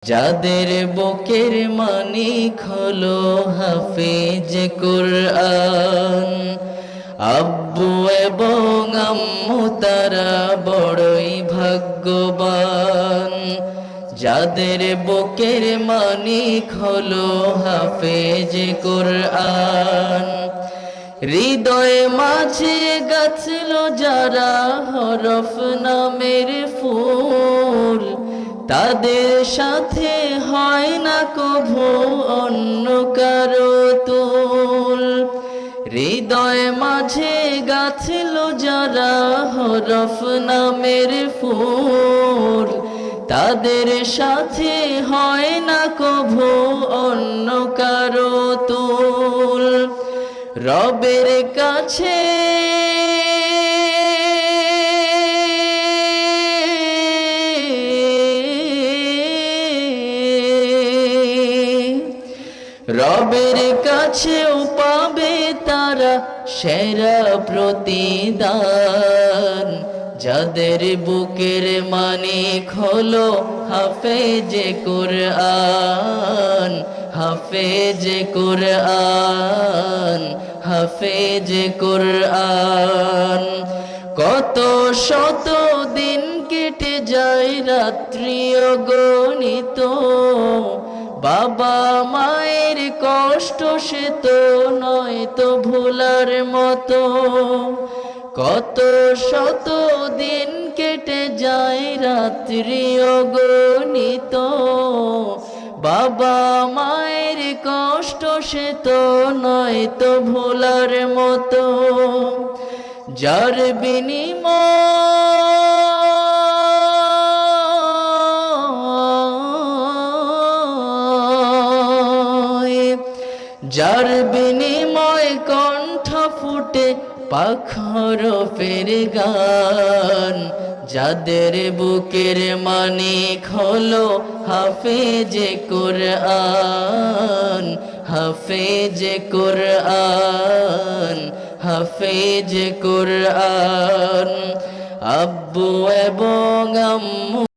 যাদের বুকের মানিক হলো হাফেজ কুরআন, আব্বু এবং আম্মু তারা বড়ই ভাগ্যবান। যাদের বুকের মানিক হলো হাফেজ কুরআন, হৃদয়ে মাঝে গাছল যারা হরফ নামের ফুল, তাদের সাথে হয় না কভু অন্য কারো তুল। হৃদয় মাঝে গাছল যারা হরফ নামের ফুল, তাদের সাথে হয় না কভু অন্য কারো তুল। রবের কাছে রবের কাছেও পাবে তারা সেরা প্রতিদান। যাদের বুকের মানিক হলো হাফেজ কুরআন, হাফেজ কুরআন, হাফেজ কুরআন। কত শত দিন কেটে যায় রাত্রি অগণিত, বাবা মায়ের কষ্ট সে তো নয় তো ভোলার মতো। কত শত দিন কেটে যায় রাত্রি অগণিত, বাবা মায়ের কষ্ট সে তো নয় তো ভোলার মতো। যার বিনিময় কণ্ঠ ফুটে পাখর ফের গান। যাদের বুকের মানিক হলো হাফেজ কুরআন, হাফেজ কুরআন, হাফেজ কুরআন। আব্বু এবং আম্মু